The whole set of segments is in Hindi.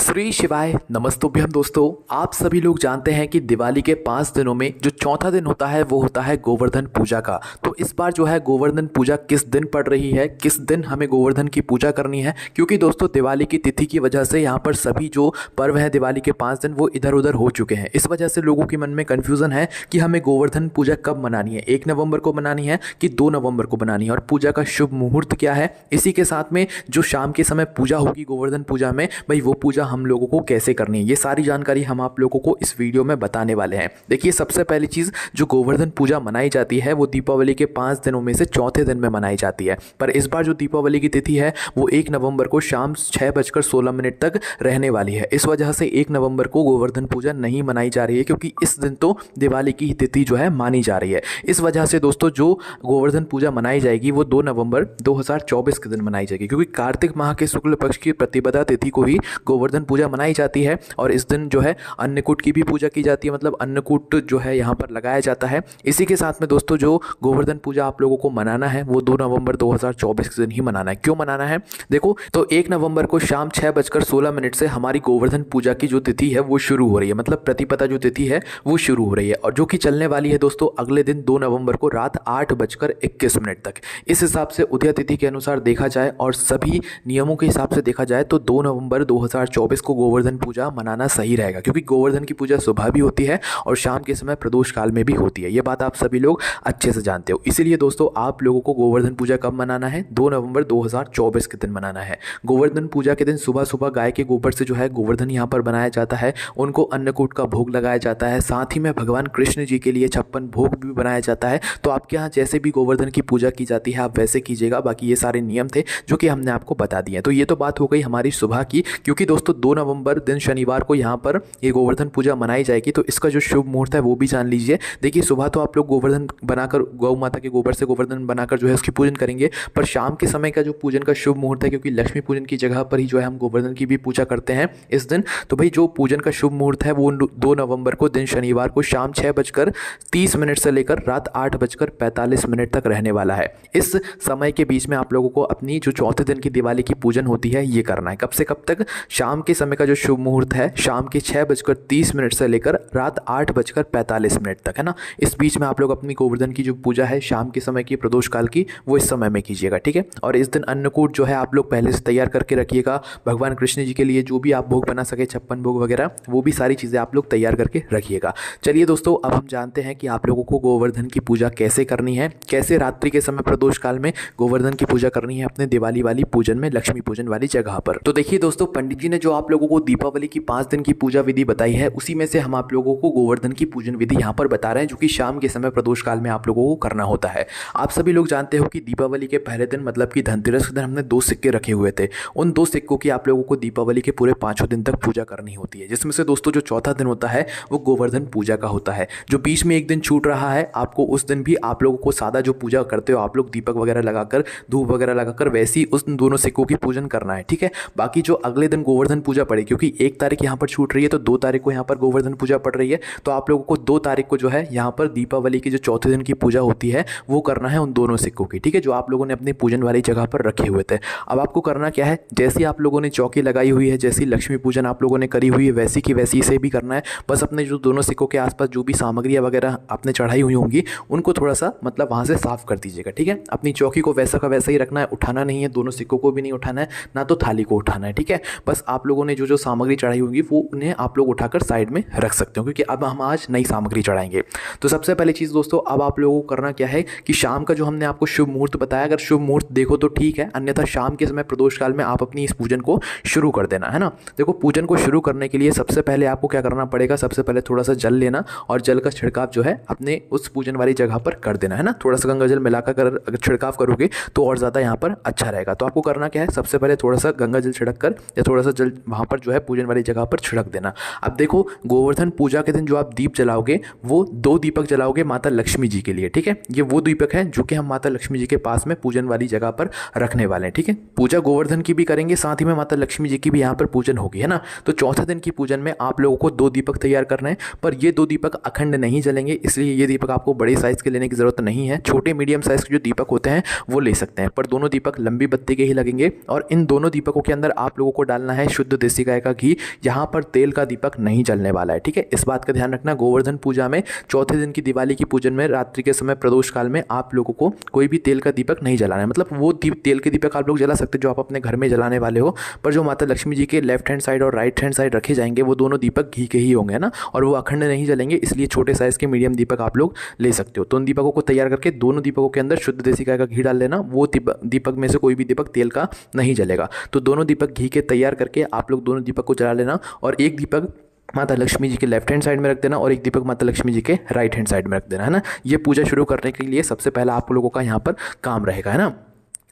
श्री शिवाय नमस्तुभ्यम। दोस्तों, आप सभी लोग जानते हैं कि दिवाली के 5 दिनों में जो चौथा दिन होता है वो होता है गोवर्धन पूजा का। तो इस बार जो है गोवर्धन पूजा किस दिन पड़ रही है, किस दिन हमें गोवर्धन की पूजा करनी है, क्योंकि दोस्तों दिवाली की तिथि की वजह से यहाँ पर सभी जो पर्व है दिवाली के 5 दिन वो इधर उधर हो चुके हैं। इस वजह से लोगों के मन में कन्फ्यूज़न है कि हमें गोवर्धन पूजा कब मनानी है, 1 नवंबर को मनानी है कि 2 नवंबर को मनानी है, और पूजा का शुभ मुहूर्त क्या है। इसी के साथ में जो शाम के समय पूजा होगी गोवर्धन पूजा में, भाई वो पूजा हम लोगों को कैसे करनी है, ये सारी जानकारी हम आप लोगों को इस वीडियो में बताने वाले हैं। देखिए, सबसे पहली चीज़, जो गोवर्धन पूजा मनाई जाती है वो दीपावली के 5 दिनों में से चौथे दिन में मनाई जाती है। पर इस बार जो दीपावली की तिथि है वो 1 नवंबर को शाम 6:16 तक रहने वाली है। इस वजह से 1 नवंबर को गोवर्धन पूजा नहीं मनाई जा रही है, क्योंकि इस दिन तो दिवाली की तिथि जो है मानी जा रही है। इस वजह से दोस्तों जो गोवर्धन पूजा मनाई जाएगी वो 2 नवंबर 2024 के दिन मनाई जाएगी, क्योंकि कार्तिक माह के शुक्ल पक्ष की प्रतिपदा तिथि को ही गोवर्धन पूजा मनाई जाती है। और इस दिन जो है अन्नकूट की भी पूजा की जाती है, मतलब अन्नकूट जो है यहाँ पर लगाया जाता है। इसी के साथ में दोस्तों जो गोवर्धन पूजा आप लोगों को मनाना है वो 2 नवंबर 2024 के दिन ही मनाना है। क्यों मनाना है देखो, तो 1 नवंबर को शाम 6:16 से हमारी गोवर्धन पूजा की जो तिथि है वो शुरू हो रही है, मतलब प्रतिपदा जो तिथि है वो शुरू हो रही है, और जो कि चलने वाली है दोस्तों अगले दिन 2 नवंबर को रात 8:21 तक। इस हिसाब से उदय तिथि के अनुसार देखा जाए और सभी नियमों के हिसाब से देखा जाए तो 2 नवंबर 2024 को गोवर्धन पूजा मनाना सही रहेगा, क्योंकि गोवर्धन की पूजा सुबह भी होती है और शाम के समय प्रदोष काल में भी होती है। ये बात आप सभी लोग अच्छे से जानते हो। इसीलिए दोस्तों आप लोगों को गोवर्धन पूजा कब मनाना है, 2 नवंबर 2024 के दिन मनाना है। गोवर्धन पूजा के दिन सुबह सुबह गाय के गोबर से जो है गोवर्धन यहाँ पर बनाया जाता है, उनको अन्नकूट का भोग लगाया जाता है। साथ ही में भगवान कृष्ण जी के लिए 56 भोग भी बनाया जाता है। तो आपके यहाँ जैसे भी गोवर्धन की पूजा की जाती है आप वैसे कीजिएगा। बाकी ये सारे नियम थे जो कि हमने आपको बता दिए। तो ये तो बात हो गई हमारी सुबह की, क्योंकि दोस्तों 2 नवंबर दिन शनिवार को यहाँ पर ये गोवर्धन पूजा मनाई जाएगी। तो इसका जो शुभ मुहूर्त है वो भी जान लीजिए। देखिए, सुबह तो आप लोग गोवर्धन बनाकर गौ माता के गोबर से गोवर्धन बनाकर जो है उसकी पूजन करेंगे, पर शाम के समय का जो पूजन का शुभ मुहूर्त है, क्योंकि लक्ष्मी पूजन की जगह पर ही जो है हम गोवर्धन की भी पूजा करते हैं इस दिन। तो भाई जो पूजन का शुभ मुहूर्त है वो 2 नवंबर को दिन शनिवार को शाम 6:30 से लेकर रात 8:45 तक रहने वाला है। इस समय के बीच में आप लोगों को अपनी जो चौथे दिन की दिवाली की पूजन होती है ये करना है। कब से कब तक, शाम के समय का जो शुभ मुहूर्त है शाम के 6:30 से लेकर रात 8:45 तक, है ना। इस बीच में आप लोग अपनी गोवर्धन की जो पूजा है शाम के समय की प्रदोष काल की वो इस समय में कीजिएगा, ठीक है। और इस दिन अन्नकूट जो है आप लोग पहले से तैयार करके रखिएगा। भगवान कृष्ण जी के लिए जो भी आप भोग बना सके, 56 भोग वगैरह, वो भी सारी चीज़ें आप लोग तैयार करके रखिएगा। चलिए दोस्तों, अब हम जानते हैं कि आप लोगों को गोवर्धन की पूजा कैसे करनी है, कैसे रात्रि के समय प्रदोष काल में गोवर्धन की पूजा करनी है अपने दिवाली वाली पूजन में, लक्ष्मी पूजन वाली जगह पर। तो देखिए दोस्तों, पंडित जी ने जो आप लोगों को दीपावली की 5 दिन की पूजा विधि बताई है उसी में से हम आप लोगों को गोवर्धन की पूजन विधि यहाँ पर बता रहे हैं, जो कि शाम के समय प्रदोष काल में आप लोगों को करना होता है। आप सभी लोग जानते हो कि दीपावली के पहले दिन मतलब कि धनतेरस के दिन हमने 2 सिक्के रखे हुए थे। उन 2 सिक्कों की आप लोगों को दीपावली के पूरे 5 दिन तक पूजा करनी होती है, जिसमें से दोस्तों जो चौथा दिन होता है वो गोवर्धन पूजा का होता है। जो बीच में एक दिन छूट रहा है आपको, उस दिन भी आप लोगों को सादा जो पूजा करते हो आप लोग दीपक वगैरह लगाकर, धूप वगैरह लगाकर, वैसी उस दोनों सिक्कों की पूजन करना है, ठीक है। बाकी जो अगले दिन गोवर्धन पूजा पड़े, क्योंकि 1 तारीख यहाँ पर छूट रही है तो 2 तारीख को यहाँ पर गोवर्धन पूजा पड़ रही है, तो आप लोगों को 2 तारीख को जो है यहाँ पर दीपावली की जो चौथे दिन की पूजा होती है वो करना है उन दोनों सिक्कों की, ठीक है, जो आप लोगों ने अपनी पूजन वाली जगह पर रखे हुए थे। अब आपको करना क्या है, जैसी आप लोगों ने चौकी लगाई हुई है, जैसी लक्ष्मी पूजन आप लोगों ने करी हुई है वैसी की वैसी इसे भी करना है। बस अपने जो दोनों सिक्कों के आसपास जो भी सामग्रियाँ वगैरह आपने चढ़ाई हुई होंगी उनको थोड़ा सा मतलब वहाँ से साफ कर दीजिएगा, ठीक है। अपनी चौकी को वैसा का वैसा ही रखना है, उठाना नहीं है, दोनों सिक्कों को भी नहीं उठाना है, ना तो थाली को उठाना है, ठीक है। बस आप लोगों ने जो जो सामग्री चढ़ाई होगी वो उन्हें आप लोग उठाकर साइड में रख सकते हो, क्योंकि अब हम आज नई सामग्री चढ़ाएंगे। तो सबसे पहली चीज़ दोस्तों, अब आप लोगों को करना क्या है कि शाम का जो हमने आपको शुभ मुहूर्त बताया, अगर शुभ मुहूर्त देखो तो ठीक है, अन्यथा शाम के समय प्रदोष काल में आप अपनी इस पूजन को शुरू कर देना, है ना। देखो, पूजन को शुरू करने के लिए सबसे पहले आपको क्या करना पड़ेगा, सबसे पहले थोड़ा सा जल लेना और जल का छिड़काव जो है अपने उस पूजन वाली जगह पर कर देना, है ना। थोड़ा सा गंगा जल मिलाकर अगर छिड़काव करोगे तो और ज़्यादा यहाँ पर अच्छा रहेगा। तो आपको करना क्या है, सबसे पहले थोड़ा सा गंगा जल छिड़क कर या थोड़ा सा जल वहाँ पर जो है पूजन वाली जगह पर छिड़क देना। अब देखो, गोवर्धन पूजा के दिन जो आप दीप जलाओगे वो 2 दीपक जलाओगे माता लक्ष्मी जी के लिए, ठीक है। ये वो दीपक हैं जो कि हम माता लक्ष्मी जी के पास में पूजन वाली जगह पर रखने वाले हैं, ठीक है। पूजा गोवर्धन की भी करेंगे, साथ ही में माता लक्ष्मी जी की भी यहाँ पर पूजन होगी, है ना। तो चौथे दिन की पूजन में आप लोगों को 2 दीपक तैयार करना है, पर ये 2 दीपक अखंड नहीं जलेंगे, इसलिए ये दीपक आपको बड़े साइज़ के लेने की ज़रूरत नहीं है। छोटे मीडियम साइज़ के जो दीपक होते हैं वो ले सकते हैं, पर दोनों दीपक लंबी बत्ती के ही लगेंगे। और इन दोनों दीपकों के अंदर आप लोगों को डालना है शुद्ध देसी गाय का घी, यहाँ पर तेल का दीपक नहीं जलने वाला है। ठीक है, इस बात का ध्यान रखना। गोवर्धन पूजा में चौथे दिन की दिवाली की पूजन में रात्रि के समय प्रदोष काल में आप लोगों को कोई भी तेल का दीपक नहीं जलाना है। मतलब वो तेल के दीपक आप लोग जला सकते जो आप अपने घर में जलाने वाले हो, पर जो माता लक्ष्मी जी के लेफ्ट हैंड साइड और राइट हैंड साइड रखे जाएंगे वो दोनों दीपक घी के ही होंगे, है ना, और वो अखंड नहीं जलेंगे, इसलिए छोटे साइज़ के मीडियम दीपक आप लोग ले सकते हो। तो उन दीपकों को तैयार करके दोनों दीपकों के अंदर शुद्ध देसी गाय का घी डाल लेना। वो दीपक में से कोई भी दीपक तेल का नहीं जलेगा। तो दोनों दीपक घी के तैयार करके आप लोग दोनों दीपक को जला लेना, और एक दीपक माता लक्ष्मी जी के लेफ्ट हैंड साइड में रख देना और एक दीपक माता लक्ष्मी जी के राइट हैंड साइड में रख देना, है ना। ये पूजा शुरू करने के लिए सबसे पहला आप लोगों का यहाँ पर काम रहेगा, है ना।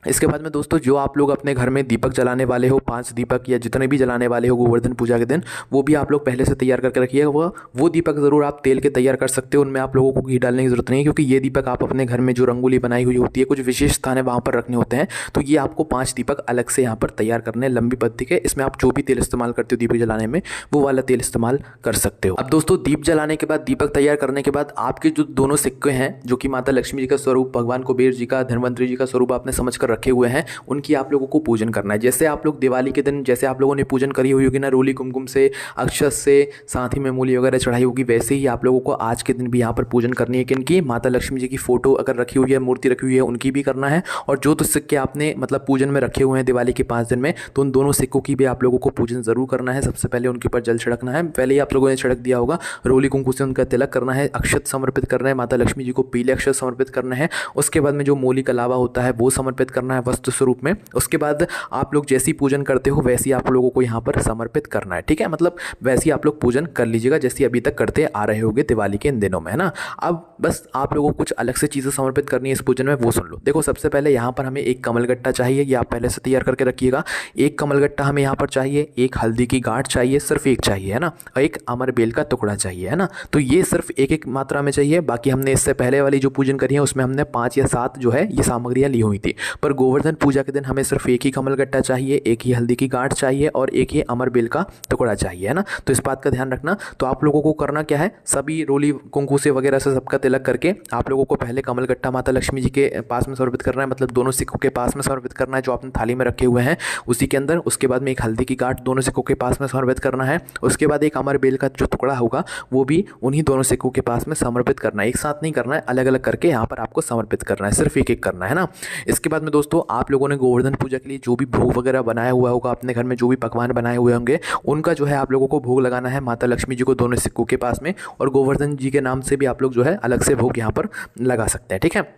इसके बाद में दोस्तों जो आप लोग अपने घर में दीपक जलाने वाले हो, 5 दीपक या जितने भी जलाने वाले हो गोवर्धन पूजा के दिन, वो भी आप लोग पहले से तैयार करके रखिएगा। वो दीपक ज़रूर आप तेल के तैयार कर सकते हो, उनमें आप लोगों को घी डालने की ज़रूरत नहीं है, क्योंकि ये दीपक आप अपने घर में जो रंगोली बनाई हुई होती है, कुछ विशेष स्थान है वहाँ पर रखने होते हैं। तो ये आपको 5 दीपक अलग से यहाँ पर तैयार करने हैं लंबी पत्ती के। इसमें आप जो भी तेल इस्तेमाल करते हो दीपक जलाने में, वो वाला तेल इस्तेमाल कर सकते हो। अब दोस्तों दीप जलाने के बाद, दीपक तैयार करने के बाद आपके जो दोनों सिक्के हैं, जो कि माता लक्ष्मी जी का स्वरूप, भगवान कुबेर जी का, धनवंतरी जी का स्वरूप आपने समझ कर रखे हुए हैं, उनकी आप लोगों को पूजन करना है। जैसे आप लोग दिवाली के दिन जैसे आप लोगों ने पूजन करी हुई होगी ना, रोली कुमकुम से, अक्षत से, साथ ही में मूली वगैरह चढ़ाई होगी, वैसे ही आप लोगों को आज के दिन भी यहाँ पर पूजन करनी है। किनकी? माता लक्ष्मी जी की फोटो अगर रखी हुई है, मूर्ति रखी हुई है, उनकी भी करना है। और जो तो सिक्के आपने मतलब पूजन में रखे हुए हैं दिवाली के 5 दिन में, तो उन दोनों सिक्कों की भी आप लोगों को पूजन जरूर करना है। सबसे पहले उनके ऊपर जल छिड़कना है, पहले ही आप लोगों ने छिड़क दिया होगा। रोली कुमकुम से उनका तिलक करना है, अक्षत समर्पित करना है, माता लक्ष्मी जी को पीले अक्षत समर्पित करना है। उसके बाद में जो मूली का लावा होता है वो समर्पित करना है वस्त्र स्वरूप में। उसके बाद आप लोग जैसी पूजन करते हो वैसी आप लोगों को यहाँ पर समर्पित करना है। ठीक है, मतलब वैसी आप लोग पूजन कर लीजिएगा जैसी अभी तक करते आ रहे होगे दिवाली के इन दिनों में, है ना। अब बस आप लोगों को कुछ अलग से चीज़ें समर्पित करनी है इस पूजन में, वो सुन लो। देखो सबसे पहले यहाँ पर हमें एक कमलगट्टा चाहिए, ये आप पहले से तैयार करके रखिएगा। एक कमलगट्टा हमें यहाँ पर चाहिए, एक हल्दी की गांठ चाहिए, सिर्फ एक चाहिए, है ना, और एक अमर बेल का टुकड़ा चाहिए, है ना। तो ये सिर्फ एक एक मात्रा में चाहिए। बाकी हमने इससे पहले वाली जो पूजन करी है उसमें हमने 5 या 7 जो है ये सामग्रियाँ ली हुई थी, पर गोवर्धन पूजा के दिन हमें सिर्फ एक ही कमलगट्टा चाहिए, एक ही हल्दी की गांठ चाहिए और एक ही अमर बेल का टुकड़ा चाहिए, है ना। तो इस बात का ध्यान रखना। तो आप लोगों को करना क्या है, सभी रोली कुंकू से वगैरह से सबका तिलक करके आप लोगों को पहले कमलगट्टा माता लक्ष्मी जी के पास में समर्पित करना है, मतलब दोनों सिक्कों के पास में समर्पित करना है जो आपने थाली में रखे हुए हैं उसी के अंदर। उसके बाद में एक हल्दी की गांठ दोनों सिक्कों के पास में समर्पित करना है। उसके बाद एक अमर बेल का जो टुकड़ा होगा वो भी उन्हीं दोनों सिक्कों के पास में समर्पित करना है। एक साथ नहीं करना है, अलग अलग करके यहाँ पर आपको समर्पित करना है, सिर्फ एक एक करना है ना। इसके बाद में दोस्तों आप लोगों ने गोवर्धन पूजा के लिए जो भी भोग वगैरह बनाया हुआ होगा अपने घर में, जो भी पकवान बनाए हुए होंगे, उनका जो है आप लोगों को भोग लगाना है माता लक्ष्मी जी को दोनों सिक्कों के पास में, और गोवर्धन जी के नाम से भी आप लोग जो है अलग से भोग यहाँ पर लगा सकते हैं। ठीक है,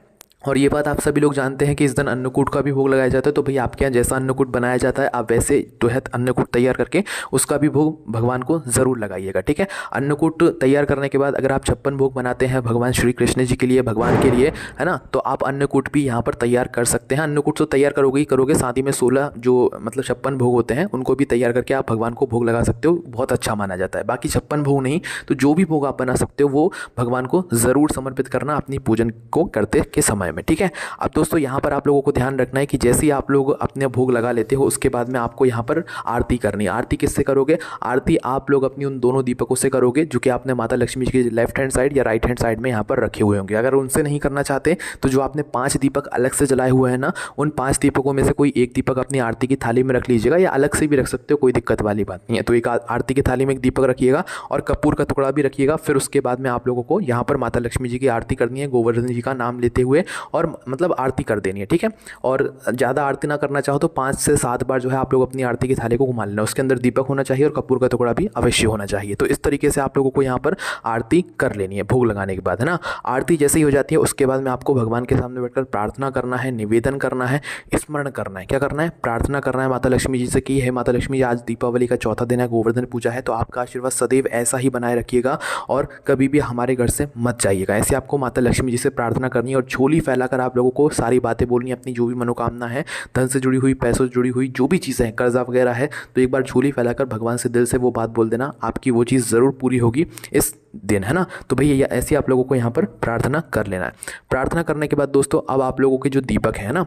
और ये बात आप सभी लोग जानते हैं कि इस दिन अन्नकूट का भी भोग लगाया जाता है। तो भाई आपके यहाँ जैसा अन्नकूट बनाया जाता है आप वैसे जो है अन्नकूट तैयार करके उसका भी भोग भगवान को ज़रूर लगाइएगा। ठीक है, अन्नकूट तैयार करने के बाद अगर आप 56 भोग बनाते हैं भगवान श्री कृष्ण जी के लिए, भगवान के लिए, है ना, तो आप अन्नकूट भी यहाँ पर तैयार कर सकते हैं। अन्नकूट तो तैयार करोगे ही करोगे, साथ ही में 16 जो मतलब 56 भोग होते हैं उनको भी तैयार करके आप भगवान को भोग लगा सकते हो, बहुत अच्छा माना जाता है। बाकी 56 भोग नहीं तो जो भी भोग आप बना सकते हो वो भगवान को ज़रूर समर्पित करना अपनी पूजन को करते के समय में। ठीक है, अब दोस्तों यहाँ पर आप लोगों को ध्यान रखना है कि जैसे ही आप लोग अपने भोग लगा लेते हो उसके बाद में आपको यहाँ पर आरती करनी है। आरती किससे करोगे? आरती आप लोग अपनी उन दोनों दीपकों से करोगे जो कि आपने माता लक्ष्मी जी के लेफ्ट हैंड साइड या राइट हैंड साइड में यहाँ पर रखे हुए होंगे। अगर उनसे नहीं करना चाहते तो जो आपने 5 दीपक अलग से जलाए हुए हैं ना, उन 5 दीपकों में से कोई एक दीपक अपनी आरती की थाली में रख लीजिएगा, या अलग से भी रख सकते हो, कोई दिक्कत वाली बात नहीं है। तो एक आरती की थाली में एक दीपक रखिएगा और कपूर का टुकड़ा भी रखिएगा। फिर उसके बाद में आप लोगों को यहाँ पर माता लक्ष्मी जी की आरती करनी है गोवर्धन जी का नाम लेते हुए, और मतलब आरती कर देनी है। ठीक है, और ज़्यादा आरती ना करना चाहो तो 5 से 7 बार जो है आप लोग अपनी आरती की थाली को घुमा लेना, उसके अंदर दीपक होना चाहिए और कपूर का टुकड़ा भी अवश्य होना चाहिए। तो इस तरीके से आप लोगों को यहाँ पर आरती कर लेनी है भोग लगाने के बाद, है ना। आरती जैसे ही हो जाती है उसके बाद में आपको भगवान के सामने बैठकर प्रार्थना करना है, निवेदन करना है, स्मरण करना है। क्या करना है? प्रार्थना करना है माता लक्ष्मी जी से कि हे माता लक्ष्मी जी, आज दीपावली का चौथा दिन है, गोवर्धन पूजा है, तो आपका आशीर्वाद सदैव ऐसा ही बनाए रखिएगा और कभी भी हमारे घर से मत जाइएगा। ऐसे आपको माता लक्ष्मी जी से प्रार्थना करनी है और झोली फैलाकर आप लोगों को सारी बातें बोलनी, अपनी जो भी मनोकामना है, धन से जुड़ी हुई, पैसों से जुड़ी हुई जो भी चीज़ें हैं, कर्जा वगैरह है, तो एक बार झोली फैलाकर भगवान से दिल से वो बात बोल देना, आपकी वो चीज़ ज़रूर पूरी होगी इस दिन, है ना। तो भैया ऐसे आप लोगों को यहाँ पर प्रार्थना कर लेना है। प्रार्थना करने के बाद दोस्तों अब आप लोगों के जो दीपक है ना,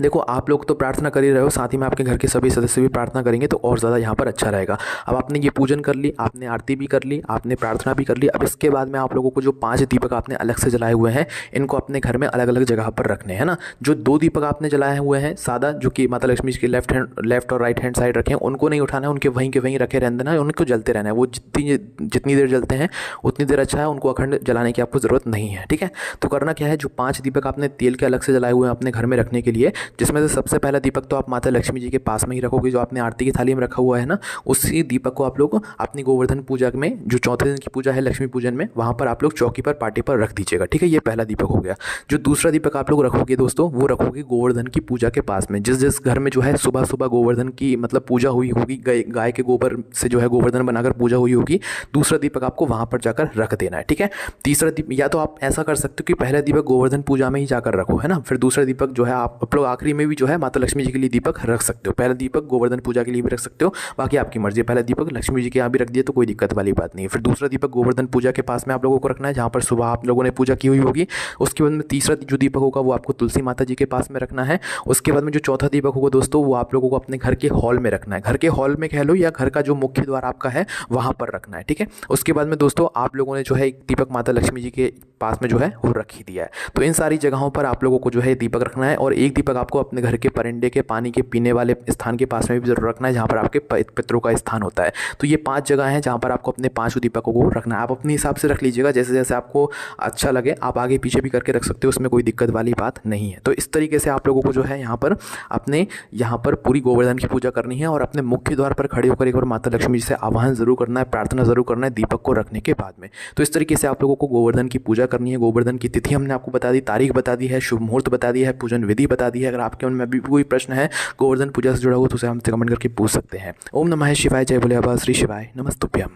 देखो आप लोग तो प्रार्थना कर ही रहे हो, साथ ही में आपके घर के सभी सदस्य भी प्रार्थना करेंगे तो और ज़्यादा यहाँ पर अच्छा रहेगा। अब आपने ये पूजन कर ली, आपने आरती भी कर ली, आपने प्रार्थना भी कर ली। अब इसके बाद में आप लोगों को जो 5 दीपक आपने अलग से जलाए हुए हैं, इनको अपने घर में अलग अलग जगह पर रखने हैं ना। जो 2 दीपक आपने जलाए हुए हैं सादा, जो कि माता लक्ष्मी जी के लेफ्ट और राइट हैंड साइड रखे हैं, उनको नहीं उठाना है, उनके वहीं के वहीं रखे रहने देना है, उनको जलते रहना है। वो जितनी देर जलते हैं उतनी देर अच्छा है, उनको अखंड जलाने की आपको ज़रूरत नहीं है, ठीक है। तो करना क्या है, जो 5 दीपक आपने तेल के अलग से जलाए हुए हैं अपने घर में रखने के लिए, जिसमें से सबसे पहला दीपक तो आप माता लक्ष्मी जी के पास में ही रखोगे, जो आपने आरती की थाली में रखा हुआ है ना, उसी दीपक को आप लोग अपनी गोवर्धन पूजा में, जो चौथे दिन की पूजा है लक्ष्मी पूजन में, वहाँ पर आप लोग चौकी पर पार्टी पर रख दीजिएगा, ठीक है। ये पहला दीपक हो गया। जो दूसरा दीपक आप लोग रखोगे दोस्तों, वो रखोगे गोवर्धन की पूजा के पास में। जिस जिस घर में जो है सुबह सुबह गोवर्धन की मतलब पूजा हुई होगी, गाय के गोबर से जो है गोवर्धन बनाकर पूजा हुई होगी, दूसरा दीपक आपको वहाँ पर जाकर रख देना है, ठीक है। तीसरा दीपक, या तो आप ऐसा कर सकते हो कि पहला दीपक गोवर्धन पूजा में ही जाकर रखो, है ना, फिर दूसरा दीपक जो है आप लोग आखिरी में भी जो है माता लक्ष्मी जी के लिए दीपक रख सकते हो। पहला दीपक गोवर्धन पूजा के लिए भी रख सकते हो, बाकी आपकी मर्जी है। पहला दीपक लक्ष्मी जी के यहाँ भी रख दिया तो कोई दिक्कत वाली बात नहीं है। फिर दूसरा दीपक गोवर्धन पूजा के पास में आप लोगों को रखना है, जहाँ पर सुबह आप लोगों ने पूजा की हुई होगी। उसके बाद में तीसरा जो दीपक होगा वो आपको तुलसी माता जी के पास में रखना है। उसके बाद में जो चौथा दीपक होगा दोस्तों, वो आप लोगों को अपने घर के हॉल में रखना है। घर के हॉल में कह लो या घर का जो मुख्य द्वार आपका है वहाँ पर रखना है, ठीक है। उसके बाद में दोस्तों आप लोगों ने जो है एक दीपक माता लक्ष्मी जी के पास में जो है वो रख ही दिया है। तो इन सारी जगहों पर आप लोगों को जो है दीपक रखना है, और एक दीपक आपको अपने घर के परिंदे के पानी के पीने वाले स्थान के पास में भी जरूर रखना है, जहाँ पर आपके पितरों का स्थान होता है। तो ये 5 जगह हैं जहाँ पर आपको अपने 5 दीपकों को रखना है। आप अपने हिसाब से रख लीजिएगा, जैसे जैसे आपको अच्छा लगे। आप आगे पीछे भी करके रख सकते हो, उसमें कोई दिक्कत वाली बात नहीं है। तो इस तरीके से आप लोगों को जो है यहाँ पर अपने यहाँ पर पूरी गोवर्धन की पूजा करनी है, और अपने मुख्य द्वार पर खड़े होकर एक बार माता लक्ष्मी जी से आह्वान जरूर करना है, प्रार्थना जरूर करना है दीपक को रखने के बाद में। तो इस तरीके से आप लोगों को गोवर्धन की पूजा करनी है। गोवर्धन की तिथि हमने आपको बता दी, तारीख बता दी है, शुभ मुहूर्त बता दिया है, पूजन विधि बता दी है। अगर आपके मन में अभी कोई प्रश्न है गोवर्धन पूजा से जुड़ा हुआ तो उसे हमसे कमेंट करके पूछ सकते हैं। ओम नमः शिवाय, जय भोले बाबा, श्री शिवाय नमस्तुभ्यम।